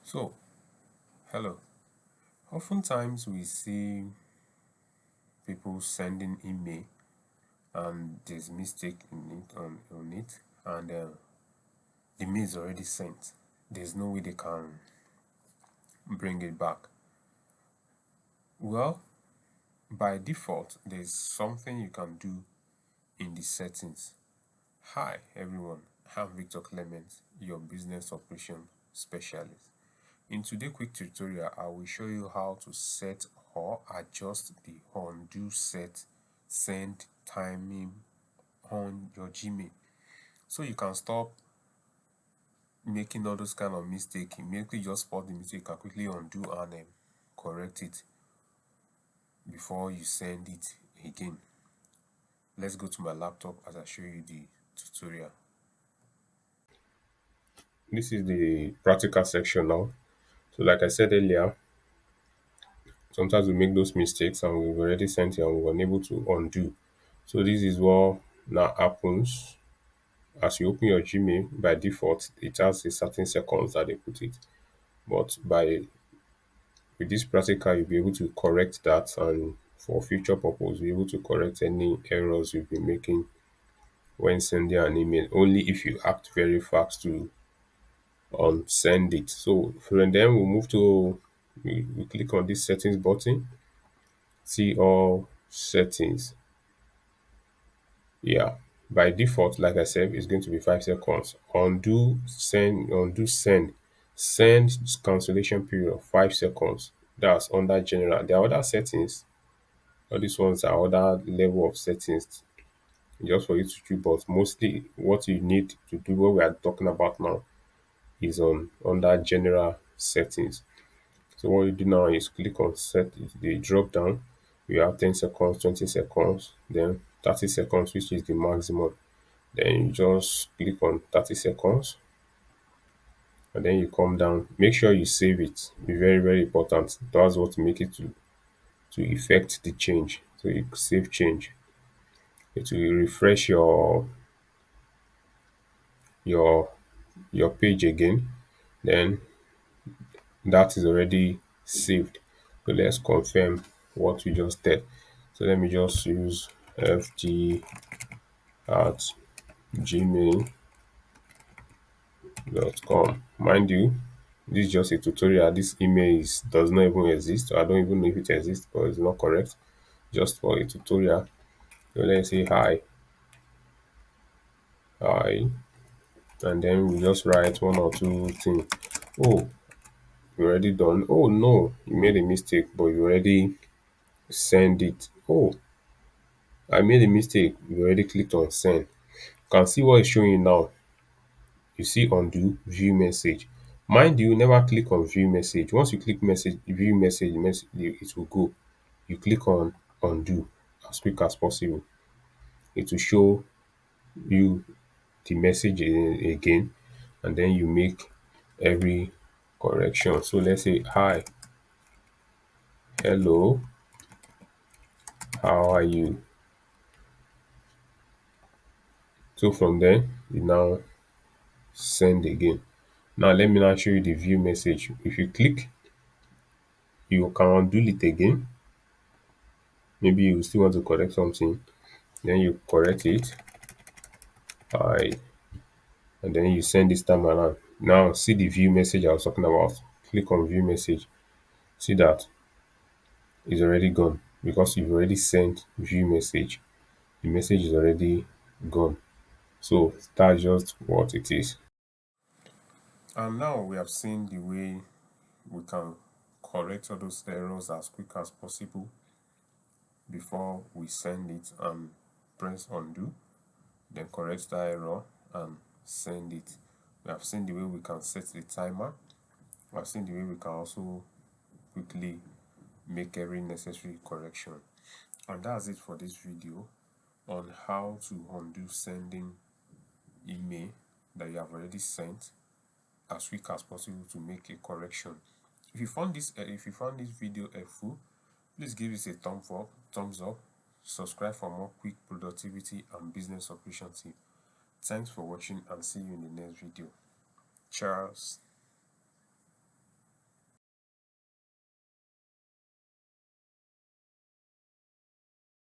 So, hello. Oftentimes we see people sending email and there's mistake in it and the mail is already sent. There's no way they can bring it back. Well, by default, there's something you can do in the settings. Hi everyone, I'm Victor Clement, your business operation specialist. In today's quick tutorial, I will show you how to set or adjust the undo set send timing on your Gmail. So you can stop making all those kind of mistakes. Immediately just spot the mistake and quickly undo and correct it before you send it again. Let's go to my laptop as I show you the tutorial. This is the practical section now. So like I said earlier, sometimes we make those mistakes and we've already sent it and we're unable to undo. So this is what now happens as you open your Gmail. By default, it has a certain seconds that they put it. But by with this practical, you'll be able to correct that, and for future purpose, be able to correct any errors you've been making when sending an email. Only if you act very fast to send it. So from then we'll move to we click on this settings button. See all settings. Yeah, by default, like I said, it's going to be 5 seconds. Send cancellation period of 5 seconds. That's under general. There are other settings. All these ones are other level of settings just for you to choose. But mostly, what you need to do, what we are talking about now, is on under general settings. So what you do now is click on set the drop down. You have 10 seconds, 20 seconds, then 30 seconds, which is the maximum. Then you just click on 30 seconds and then you come down. Make sure you save it. Be very, very important. That's what make it to effect the change. So you save change. It will refresh your your page again. Then that is already saved. So let's confirm what we just did. So let me just use fg at gmail.com. Mind you, this is just a tutorial. This email does not even exist. I don't even know if it exists, but it's not correct. Just for a tutorial. So let's say hi, and then we just write one or two things. Oh, you already done. Oh no, you made a mistake, but you already send it. Oh, I made a mistake. You already clicked on send. You can see what is showing now. You see undo, view message. Mind you, never click on view message. Once you click view message, it will go. You click on undo as quick as possible. It will show you the message again, and then you make every correction. So let's say hi, hello, how are you? So from there, you now send again. Now let me now show you the view message. If you click, you can undo it again. Maybe you still want to correct something, then you correct it. Hi, and then you send this time around. Now see the view message I was talking about. Click on view message. See that it's already gone because you've already sent view message. The message is already gone. So that's just what it is. And now we have seen the way we can correct all those errors as quick as possible before we send it and press undo, then correct the error and send it. We have seen the way we can set the timer. We have seen the way we can also quickly make every necessary correction. And that's it for this video on how to undo sending email that you have already sent as quick as possible to make a correction. If you found this video helpful, please give it a thumbs up, subscribe for more quick productivity and business operation tips. Thanks for watching and see you in the next video. Cheers.